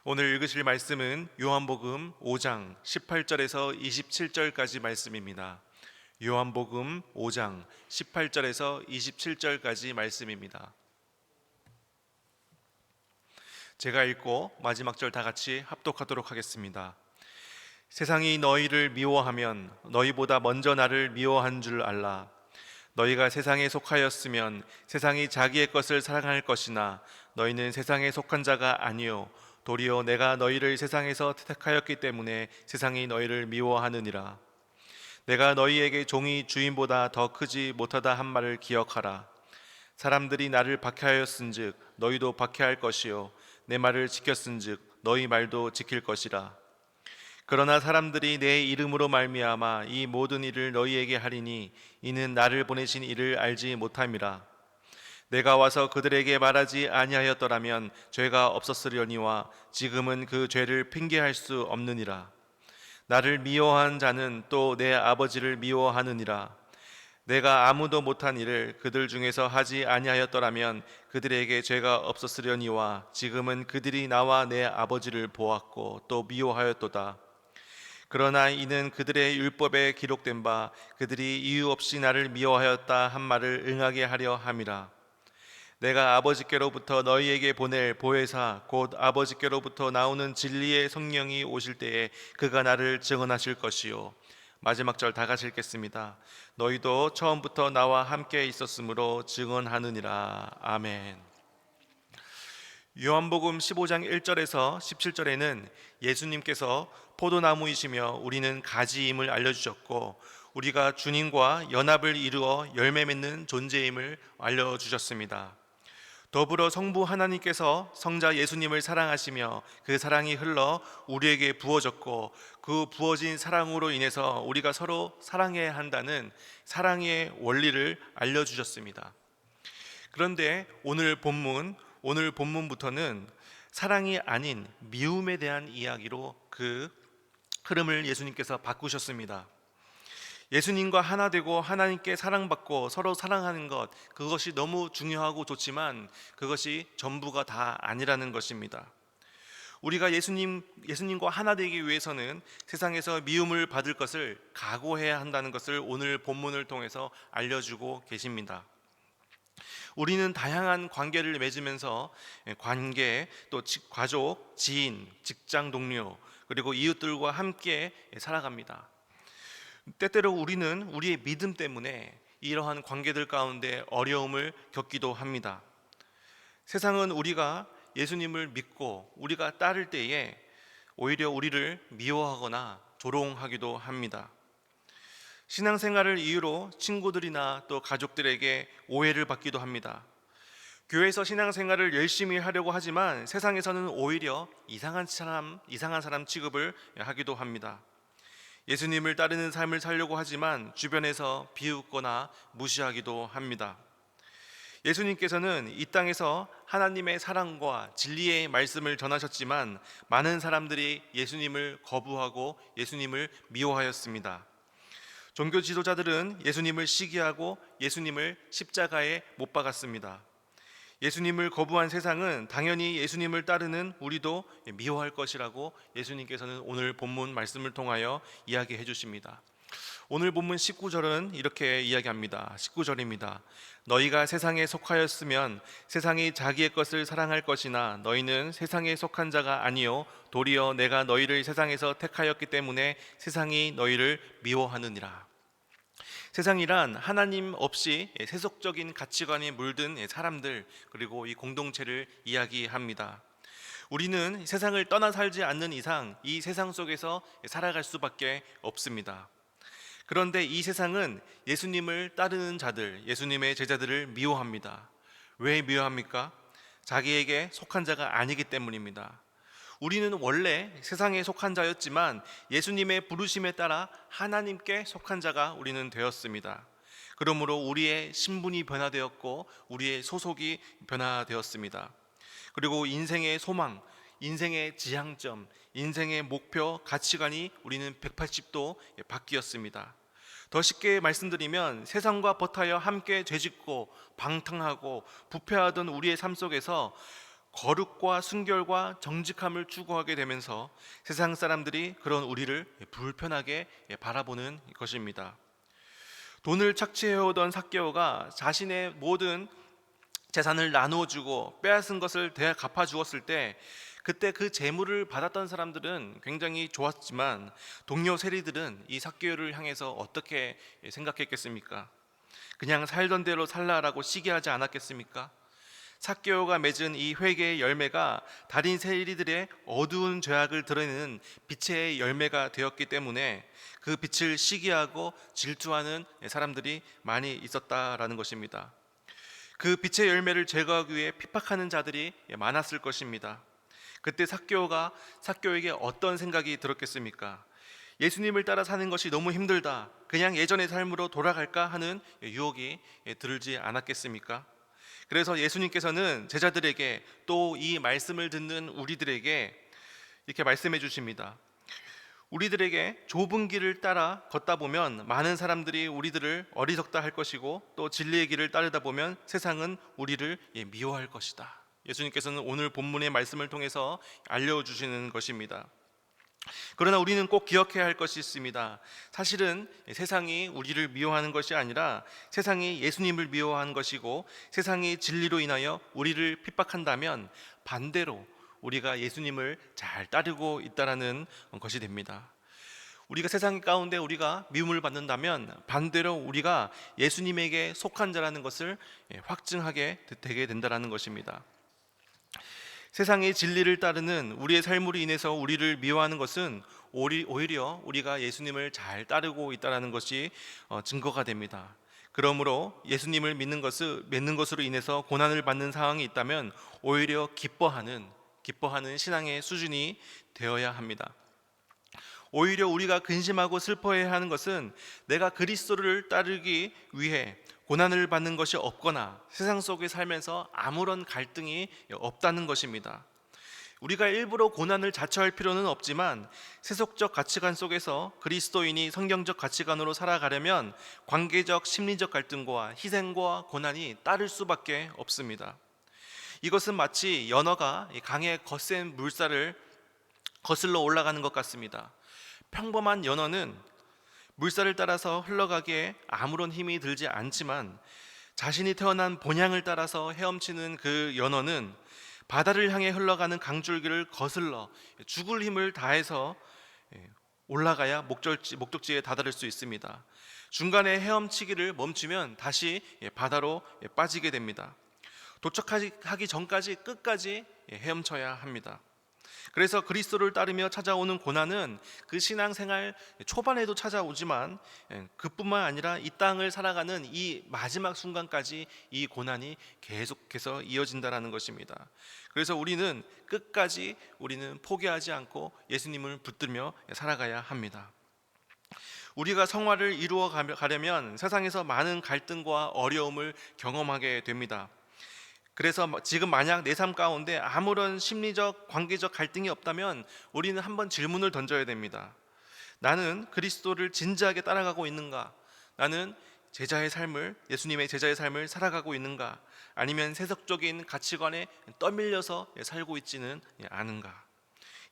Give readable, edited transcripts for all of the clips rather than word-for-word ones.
오늘 읽으실 말씀은 요한복음 5장 18절에서 27절까지 말씀입니다. 요한복음 5장 18절에서 27절까지 말씀입니다. 제가 읽고 마지막 절 다 같이 합독하도록 하겠습니다. 세상이 너희를 미워하면 너희보다 먼저 나를 미워한 줄 알라. 너희가 세상에 속하였으면 세상이 자기의 것을 사랑할 것이나 너희는 세상에 속한 자가 아니요 도리어 내가 너희를 세상에서 택하였기 때문에 세상이 너희를 미워하느니라. 내가 너희에게 종이 주인보다 더 크지 못하다 한 말을 기억하라. 사람들이 나를 박해하였은즉 너희도 박해할 것이요 내 말을 지켰은즉 너희 말도 지킬 것이라. 그러나 사람들이 내 이름으로 말미암아 이 모든 일을 너희에게 하리니 이는 나를 보내신 이를 알지 못함이라. 내가 와서 그들에게 말하지 아니하였더라면 죄가 없었으려니와 지금은 그 죄를 핑계할 수 없느니라. 나를 미워한 자는 또 내 아버지를 미워하느니라. 내가 아무도 못한 일을 그들 중에서 하지 아니하였더라면 그들에게 죄가 없었으려니와 지금은 그들이 나와 내 아버지를 보았고 또 미워하였도다. 그러나 이는 그들의 율법에 기록된 바 그들이 이유 없이 나를 미워하였다 한 말을 응하게 하려 함이라. 내가 아버지께로부터 너희에게 보낼 보혜사 곧 아버지께로부터 나오는 진리의 성령이 오실 때에 그가 나를 증언하실 것이요. 마지막 절 다 같이 읽겠습니다. 너희도 처음부터 나와 함께 있었으므로 증언하느니라. 아멘. 요한복음 15장 1절에서 17절에는 예수님께서 포도나무이시며 우리는 가지임을 알려주셨고 우리가 주님과 연합을 이루어 열매 맺는 존재임을 알려주셨습니다. 더불어 성부 하나님께서 성자 예수님을 사랑하시며 그 사랑이 흘러 우리에게 부어졌고 그 부어진 사랑으로 인해서 우리가 서로 사랑해야 한다는 사랑의 원리를 알려주셨습니다. 그런데 오늘 본문부터는 사랑이 아닌 미움에 대한 이야기로 그 흐름을 예수님께서 바꾸셨습니다. 예수님과 하나 되고 하나님께 사랑받고 서로 사랑하는 것, 그것이 너무 중요하고 좋지만 그것이 전부가 다 아니라는 것입니다. 우리가 예수님과 하나 되기 위해서는 세상에서 미움을 받을 것을 각오해야 한다는 것을 오늘 본문을 통해서 알려주고 계십니다. 우리는 다양한 관계를 맺으면서 관계, 또 가족, 지인, 직장 동료, 그리고 이웃들과 함께 살아갑니다. 때때로 우리는 우리의 믿음 때문에 이러한 관계들 가운데 어려움을 겪기도 합니다. 세상은 우리가 예수님을 믿고 우리가 따를 때에 오히려 우리를 미워하거나 조롱하기도 합니다. 신앙생활을 이유로 친구들이나 또 가족들에게 오해를 받기도 합니다. 교회에서 신앙생활을 열심히 하려고 하지만 세상에서는 오히려 이상한 사람 취급을 하기도 합니다. 예수님을 따르는 삶을 살려고 하지만 주변에서 비웃거나 무시하기도 합니다. 예수님께서는 이 땅에서 하나님의 사랑과 진리의 말씀을 전하셨지만 많은 사람들이 예수님을 거부하고 예수님을 미워하였습니다. 종교 지도자들은 예수님을 시기하고 예수님을 십자가에 못 박았습니다. 예수님을 거부한 세상은 당연히 예수님을 따르는 우리도 미워할 것이라고 예수님께서는 오늘 본문 말씀을 통하여 이야기해 주십니다. 오늘 본문 19절은 이렇게 이야기합니다. 19절입니다. 너희가 세상에 속하였으면 세상이 자기의 것을 사랑할 것이나 너희는 세상에 속한 자가 아니요 도리어 내가 너희를 세상에서 택하였기 때문에 세상이 너희를 미워하느니라. 세상이란 하나님 없이 세속적인 가치관에 물든 사람들, 그리고 이 공동체를 이야기합니다. 우리는 세상을 떠나 살지 않는 이상 이 세상 속에서 살아갈 수밖에 없습니다. 그런데 이 세상은 예수님을 따르는 자들, 예수님의 제자들을 미워합니다. 왜 미워합니까? 자기에게 속한 자가 아니기 때문입니다. 우리는 원래 세상에 속한 자였지만 예수님의 부르심에 따라 하나님께 속한 자가 우리는 되었습니다. 그러므로 우리의 신분이 변화되었고 우리의 소속이 변화되었습니다. 그리고 인생의 소망, 인생의 지향점, 인생의 목표, 가치관이 우리는 180도 바뀌었습니다. 더 쉽게 말씀드리면 세상과 버타여 함께 죄짓고 방탕하고 부패하던 우리의 삶 속에서 거룩과 순결과 정직함을 추구하게 되면서 세상 사람들이 그런 우리를 불편하게 바라보는 것입니다. 돈을 착취해오던 삭개오가 자신의 모든 재산을 나누어 주고 빼앗은 것을 대야 갚아 주었을 때, 그때 그 재물을 받았던 사람들은 굉장히 좋았지만 동료 세리들은 이 삭개오를 향해서 어떻게 생각했겠습니까? 그냥 살던 대로 살라라고 시기하지 않았겠습니까? 삭개오가 맺은 이 회개의 열매가 달인 세리들의 어두운 죄악을 드러내는 빛의 열매가 되었기 때문에 그 빛을 시기하고 질투하는 사람들이 많이 있었다라는 것입니다. 그 빛의 열매를 제거하기 위해 핍박하는 자들이 많았을 것입니다. 그때 삭개오에게 어떤 생각이 들었겠습니까? 예수님을 따라 사는 것이 너무 힘들다, 그냥 예전의 삶으로 돌아갈까 하는 유혹이 들지 않았겠습니까? 그래서 예수님께서는 제자들에게, 또 이 말씀을 듣는 우리들에게 이렇게 말씀해 주십니다. 우리들에게 좁은 길을 따라 걷다 보면 많은 사람들이 우리들을 어리석다 할 것이고, 또 진리의 길을 따르다 보면 세상은 우리를 미워할 것이다. 예수님께서는 오늘 본문의 말씀을 통해서 알려주시는 것입니다. 그러나 우리는 꼭 기억해야 할 것이 있습니다. 사실은 세상이 우리를 미워하는 것이 아니라 세상이 예수님을 미워하는 것이고, 세상이 진리로 인하여 우리를 핍박한다면 반대로 우리가 예수님을 잘 따르고 있다라는 것이 됩니다. 우리가 세상 가운데 우리가 미움을 받는다면 반대로 우리가 예수님에게 속한 자라는 것을 확증하게 되게 된다라는 것입니다. 세상의 진리를 따르는 우리의 삶으로 인해서 우리를 미워하는 것은 오히려 우리가 예수님을 잘 따르고 있다는 것이 증거가 됩니다. 그러므로 예수님을 믿는 것으로 인해서 고난을 받는 상황이 있다면 오히려 기뻐하는 신앙의 수준이 되어야 합니다. 오히려 우리가 근심하고 슬퍼해야 하는 것은 내가 그리스도를 따르기 위해 고난을 받는 것이 없거나 세상 속에 살면서 아무런 갈등이 없다는 것입니다. 우리가 일부러 고난을 자처할 필요는 없지만 세속적 가치관 속에서 그리스도인이 성경적 가치관으로 살아가려면 관계적 심리적 갈등과 희생과 고난이 따를 수밖에 없습니다. 이것은 마치 연어가 강에 거센 물살을 거슬러 올라가는 것 같습니다. 평범한 연어는 물살을 따라서 흘러가기에 아무런 힘이 들지 않지만, 자신이 태어난 본향을 따라서 헤엄치는 그 연어는 바다를 향해 흘러가는 강줄기를 거슬러 죽을 힘을 다해서 올라가야 목적지에 다다를 수 있습니다. 중간에 헤엄치기를 멈추면 다시 바다로 빠지게 됩니다. 도착하기 전까지 끝까지 헤엄쳐야 합니다. 그래서 그리스도를 따르며 찾아오는 고난은 그 신앙생활 초반에도 찾아오지만 그뿐만 아니라 이 땅을 살아가는 이 마지막 순간까지 이 고난이 계속해서 이어진다는 것입니다. 그래서 우리는 끝까지 포기하지 않고 예수님을 붙들며 살아가야 합니다. 우리가 성화를 이루어 가려면 세상에서 많은 갈등과 어려움을 경험하게 됩니다. 그래서 지금 만약 내 삶 가운데 아무런 심리적 관계적 갈등이 없다면 우리는 한번 질문을 던져야 됩니다. 나는 그리스도를 진지하게 따라가고 있는가? 나는 예수님의 제자의 삶을 살아가고 있는가? 아니면 세속적인 가치관에 떠밀려서 살고 있지는 않은가?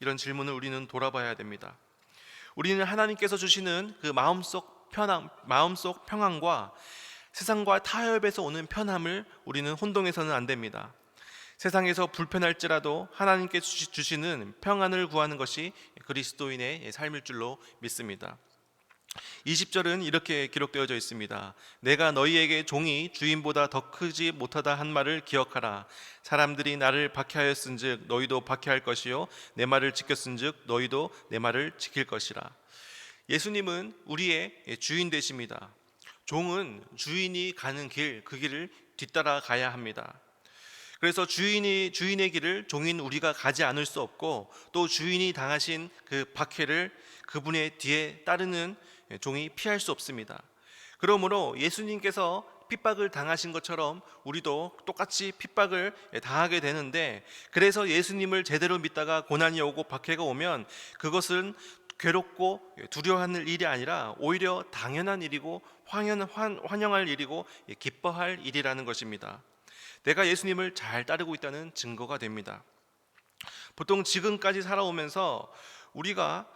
이런 질문을 우리는 돌아봐야 됩니다. 우리는 하나님께서 주시는 그 마음속 평안과 세상과 타협에서 오는 편함을 우리는 혼동해서는 안 됩니다. 세상에서 불편할지라도 하나님께 주시는 평안을 구하는 것이 그리스도인의 삶일 줄로 믿습니다. 20절은 이렇게 기록되어져 있습니다. 내가 너희에게 종이 주인보다 더 크지 못하다 한 말을 기억하라. 사람들이 나를 박해하였은즉 너희도 박해할 것이요 내 말을 지켰은즉 너희도 내 말을 지킬 것이라. 예수님은 우리의 주인 되십니다. 종은 주인이 가는 그 길을 뒤따라 가야 합니다. 그래서 주인의 길을 종인 우리가 가지 않을 수 없고, 또 주인이 당하신 그 박해를 그분의 뒤에 따르는 종이 피할 수 없습니다. 그러므로 예수님께서 핍박을 당하신 것처럼 우리도 똑같이 핍박을 당하게 되는데, 그래서 예수님을 제대로 믿다가 고난이 오고 박해가 오면 그것은 괴롭고 두려워하는 일이 아니라 오히려 당연한 일이고 환영할 일이고 기뻐할 일이라는 것입니다. 내가 예수님을 잘 따르고 있다는 증거가 됩니다. 보통 지금까지 살아오면서 우리가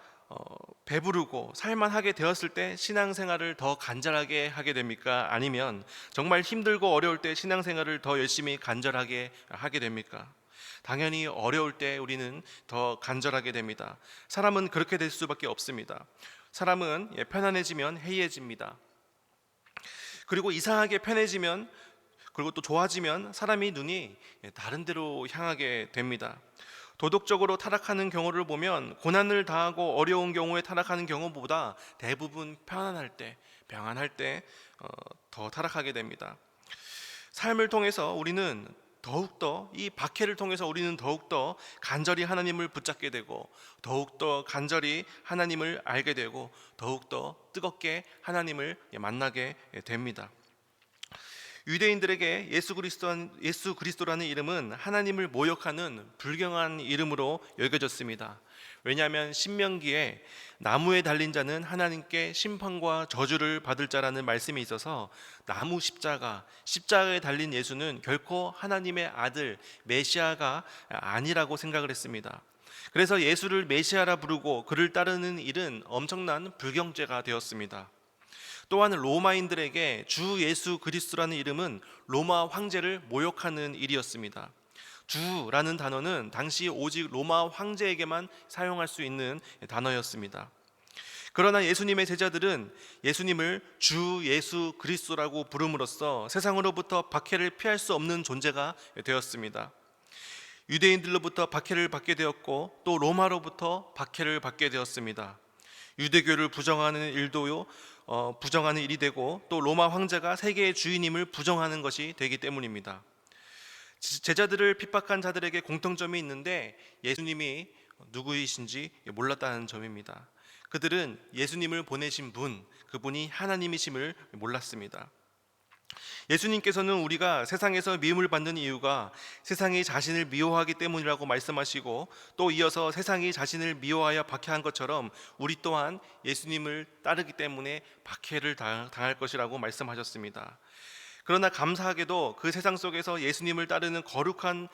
배부르고 살만하게 되었을 때 신앙생활을 더 간절하게 하게 됩니까? 아니면 정말 힘들고 어려울 때 신앙생활을 더 열심히 간절하게 하게 됩니까? 당연히 어려울 때 우리는 더 간절하게 됩니다. 사람은 그렇게 될 수밖에 없습니다. 사람은 편안해지면 해이해집니다. 그리고 이상하게 편해지면, 그리고 또 좋아지면 사람이 눈이 다른 데로 향하게 됩니다. 도덕적으로 타락하는 경우를 보면 고난을 당하고 어려운 경우에 타락하는 경우보다 대부분 편안할 때, 평안할 때 더 타락하게 됩니다. 삶을 통해서 우리는 더욱더, 이 박해를 통해서 우리는 더욱더 간절히 하나님을 붙잡게 되고, 더욱더 간절히 하나님을 알게 되고, 더욱더 뜨겁게 하나님을 만나게 됩니다. 유대인들에게 예수 그리스도라는 이름은 하나님을 모욕하는 불경한 이름으로 여겨졌습니다. 왜냐하면 신명기에 나무에 달린 자는 하나님께 심판과 저주를 받을 자라는 말씀이 있어서 나무 십자가에 달린 예수는 결코 하나님의 아들 메시아가 아니라고 생각을 했습니다. 그래서 예수를 메시아라 부르고 그를 따르는 일은 엄청난 불경죄가 되었습니다. 또한 로마인들에게 주 예수 그리스도라는 이름은 로마 황제를 모욕하는 일이었습니다. 주라는 단어는 당시 오직 로마 황제에게만 사용할 수 있는 단어였습니다. 그러나 예수님의 제자들은 예수님을 주 예수 그리스도라고 부름으로써 세상으로부터 박해를 피할 수 없는 존재가 되었습니다. 유대인들로부터 박해를 받게 되었고 또 로마로부터 박해를 받게 되었습니다. 유대교를 부정하는 일도요 부정하는 일이 되고, 또 로마 황제가 세계의 주인임을 부정하는 것이 되기 때문입니다. 제자들을 핍박한 자들에게 공통점이 있는데 예수님이 누구이신지 몰랐다는 점입니다. 그들은 예수님을 보내신 분, 그분이 하나님이심을 몰랐습니다. 예수님께서는 우리가 세상에서 미움을 받는 이유가 세상이 자신을 미워하기 때문이라고 말씀하시고, 또 이어서 세상이 자신을 미워하여 박해한 것처럼 우리 또한 예수님을 따르기 때문에 박해를 당할 것이라고 말씀하셨습니다. 그러나 감사하게도 그 세상 속에서 예수님을 따르는 거룩한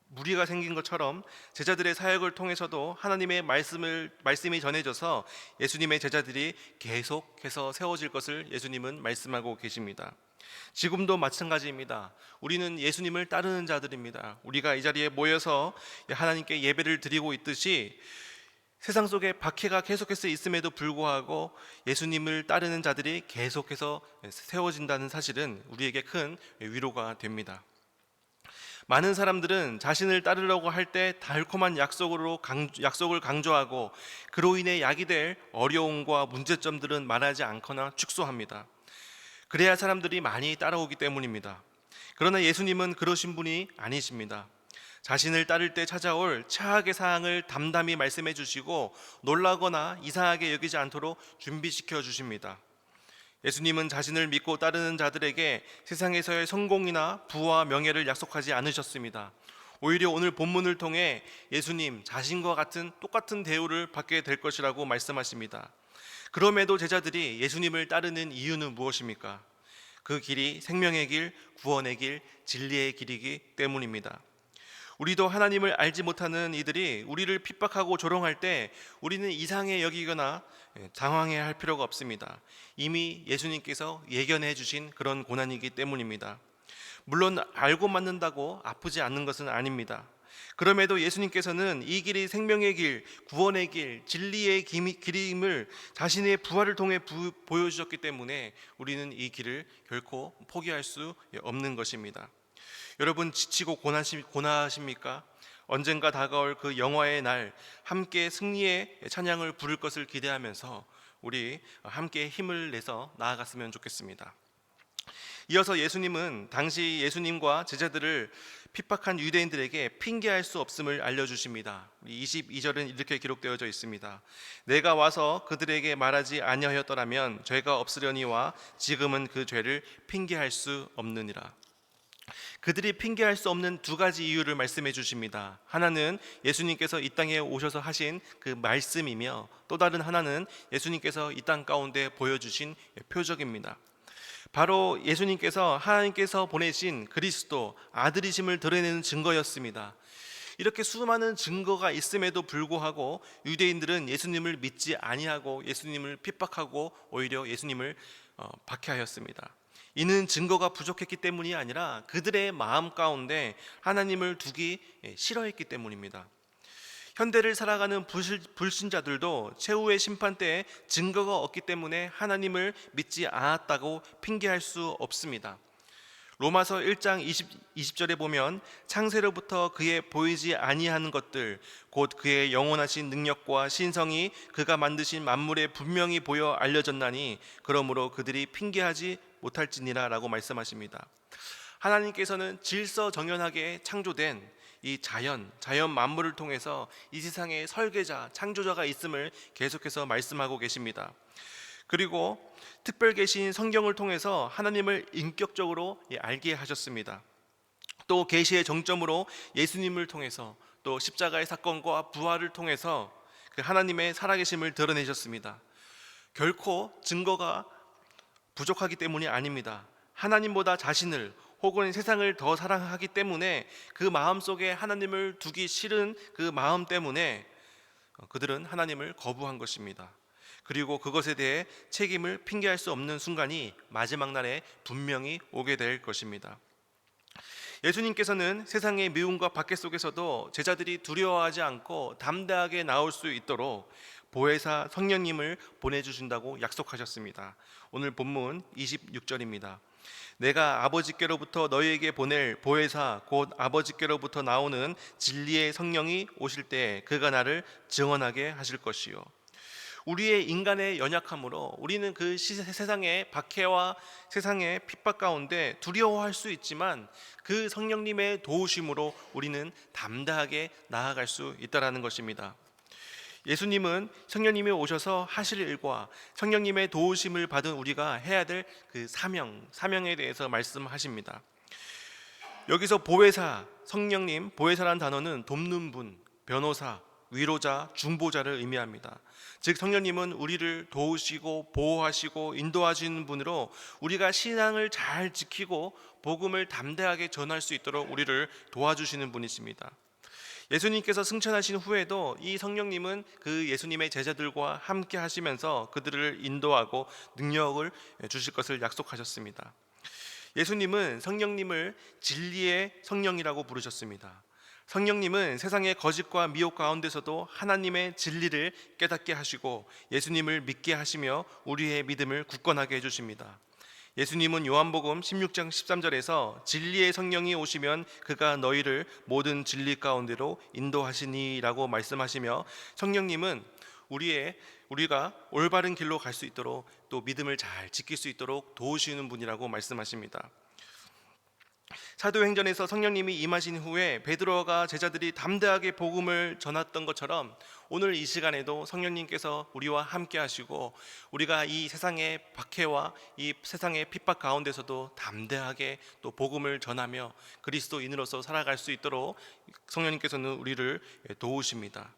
무리가 생긴 것처럼 제자들의 사역을 통해서도 하나님의 말씀이 전해져서 예수님의 제자들이 계속해서 세워질 것을 예수님은 말씀하고 계십니다. 지금도 마찬가지입니다. 우리는 예수님을 따르는 자들입니다. 우리가 이 자리에 모여서 하나님께 예배를 드리고 있듯이 세상 속에 박해가 계속해서 있음에도 불구하고 예수님을 따르는 자들이 계속해서 세워진다는 사실은 우리에게 큰 위로가 됩니다. 많은 사람들은 자신을 따르려고 할 때 달콤한 약속을 강조하고 그로 인해 약이 될 어려움과 문제점들은 말하지 않거나 축소합니다. 그래야 사람들이 많이 따라오기 때문입니다. 그러나 예수님은 그러신 분이 아니십니다. 자신을 따를 때 찾아올 최악의 사항을 담담히 말씀해 주시고 놀라거나 이상하게 여기지 않도록 준비시켜 주십니다. 예수님은 자신을 믿고 따르는 자들에게 세상에서의 성공이나 부와 명예를 약속하지 않으셨습니다. 오히려 오늘 본문을 통해 예수님 자신과 똑같은 대우를 받게 될 것이라고 말씀하십니다. 그럼에도 제자들이 예수님을 따르는 이유는 무엇입니까? 그 길이 생명의 길, 구원의 길, 진리의 길이기 때문입니다. 우리도 하나님을 알지 못하는 이들이 우리를 핍박하고 조롱할 때 우리는 이상해 여기거나 당황해 할 필요가 없습니다. 이미 예수님께서 예견해 주신 그런 고난이기 때문입니다. 물론 알고 맞는다고 아프지 않는 것은 아닙니다. 그럼에도 예수님께서는 이 길이 생명의 길, 구원의 길, 진리의 길임을 자신의 부활을 통해 보여주셨기 때문에 우리는 이 길을 결코 포기할 수 없는 것입니다. 여러분 지치고 고나십니까? 언젠가 다가올 그 영화의 날 함께 승리의 찬양을 부를 것을 기대하면서 우리 함께 힘을 내서 나아갔으면 좋겠습니다. 이어서 예수님은 당시 예수님과 제자들을 핍박한 유대인들에게 핑계할 수 없음을 알려주십니다. 22절은 이렇게 기록되어져 있습니다. 내가 와서 그들에게 말하지 아니하였더라면 죄가 없으려니와 지금은 그 죄를 핑계할 수 없느니라. 그들이 핑계할 수 없는 두 가지 이유를 말씀해 주십니다. 하나는 예수님께서 이 땅에 오셔서 하신 그 말씀이며, 또 다른 하나는 예수님께서 이 땅 가운데 보여주신 표적입니다. 바로 예수님께서 하나님께서 보내신 그리스도 아들이심을 드러내는 증거였습니다. 이렇게 수많은 증거가 있음에도 불구하고 유대인들은 예수님을 믿지 아니하고 예수님을 핍박하고 오히려 예수님을 박해하였습니다. 이는 증거가 부족했기 때문이 아니라 그들의 마음 가운데 하나님을 두기 싫어했기 때문입니다. 현대를 살아가는 불신자들도 최후의 심판 때에 증거가 없기 때문에 하나님을 믿지 않았다고 핑계할 수 없습니다. 로마서 1장 20절에 보면 창세로부터 그의 보이지 아니하는 것들 곧 그의 영원하신 능력과 신성이 그가 만드신 만물에 분명히 보여 알려졌나니 그러므로 그들이 핑계하지 못할지니라 라고 말씀하십니다. 하나님께서는 질서정연하게 창조된 이 자연 만물을 통해서 이 세상에 설계자, 창조자가 있음을 계속해서 말씀하고 계십니다. 그리고 특별 계신 성경을 통해서 하나님을 인격적으로 알게 하셨습니다. 또 계시의 정점으로 예수님을 통해서 또 십자가의 사건과 부활을 통해서 그 하나님의 살아계심을 드러내셨습니다. 결코 증거가 부족하기 때문이 아닙니다. 하나님보다 자신을 혹은 세상을 더 사랑하기 때문에 그 마음속에 하나님을 두기 싫은 그 마음 때문에 그들은 하나님을 거부한 것입니다. 그리고 그것에 대해 책임을 핑계할 수 없는 순간이 마지막 날에 분명히 오게 될 것입니다. 예수님께서는 세상의 미움과 박해 속에서도 제자들이 두려워하지 않고 담대하게 나올 수 있도록 보혜사 성령님을 보내주신다고 약속하셨습니다. 오늘 본문 26절입니다. 내가 아버지께로부터 너희에게 보낼 보혜사 곧 아버지께로부터 나오는 진리의 성령이 오실 때 그가 나를 증언하게 하실 것이요. 우리의 인간의 연약함으로 우리는 그 세상의 박해와 세상의 핍박 가운데 두려워할 수 있지만 그 성령님의 도우심으로 우리는 담대하게 나아갈 수 있다라는 것입니다. 예수님은 성령님이 오셔서 하실 일과 성령님의 도우심을 받은 우리가 해야 될 그 사명에 대해서 말씀하십니다. 여기서 보혜사, 성령님, 보혜사라는 단어는 돕는 분, 변호사, 위로자, 중보자를 의미합니다. 즉 성령님은 우리를 도우시고 보호하시고 인도하시는 분으로 우리가 신앙을 잘 지키고 복음을 담대하게 전할 수 있도록 우리를 도와주시는 분이십니다. 예수님께서 승천하신 후에도 이 성령님은 그 예수님의 제자들과 함께 하시면서 그들을 인도하고 능력을 주실 것을 약속하셨습니다. 예수님은 성령님을 진리의 성령이라고 부르셨습니다. 성령님은 세상의 거짓과 미혹 가운데서도 하나님의 진리를 깨닫게 하시고 예수님을 믿게 하시며 우리의 믿음을 굳건하게 해주십니다. 예수님은 요한복음 16장 13절에서 진리의 성령이 오시면 그가 너희를 모든 진리 가운데로 인도하시니라고 말씀하시며 성령님은 우리가 올바른 길로 갈 수 있도록 또 믿음을 잘 지킬 수 있도록 도우시는 분이라고 말씀하십니다. 사도행전에서 성령님이 임하신 후에 베드로가 제자들이 담대하게 복음을 전했던 것처럼 오늘 이 시간에도 성령님께서 우리와 함께 하시고 우리가 이 세상의 박해와 이 세상의 핍박 가운데서도 담대하게 또 복음을 전하며 그리스도인으로서 살아갈 수 있도록 성령님께서는 우리를 도우십니다.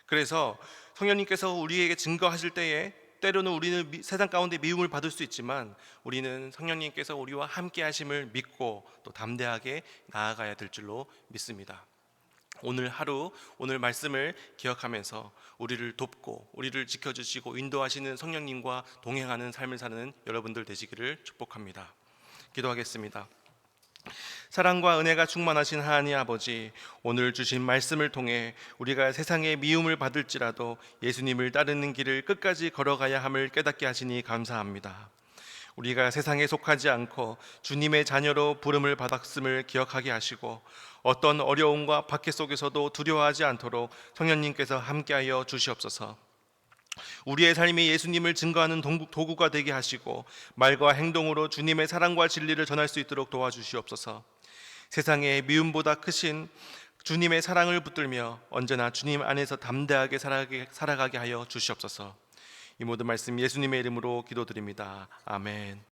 그래서 성령님께서 우리에게 증거하실 때에 때로는 우리는 세상 가운데 미움을 받을 수 있지만 우리는 성령님께서 우리와 함께 하심을 믿고 또 담대하게 나아가야 될 줄로 믿습니다. 오늘 하루 오늘 말씀을 기억하면서 우리를 돕고 우리를 지켜주시고 인도하시는 성령님과 동행하는 삶을 사는 여러분들 되시기를 축복합니다. 기도하겠습니다. 사랑과 은혜가 충만하신 하나님 아버지, 오늘 주신 말씀을 통해 우리가 세상의 미움을 받을지라도 예수님을 따르는 길을 끝까지 걸어가야 함을 깨닫게 하시니 감사합니다. 우리가 세상에 속하지 않고 주님의 자녀로 부름을 받았음을 기억하게 하시고 어떤 어려움과 박해 속에서도 두려워하지 않도록 성령님께서 함께하여 주시옵소서. 우리의 삶이 예수님을 증거하는 도구가 되게 하시고 말과 행동으로 주님의 사랑과 진리를 전할 수 있도록 도와주시옵소서. 세상의 미움보다 크신 주님의 사랑을 붙들며 언제나 주님 안에서 담대하게 살아가게 하여 주시옵소서. 이 모든 말씀 예수님의 이름으로 기도드립니다. 아멘.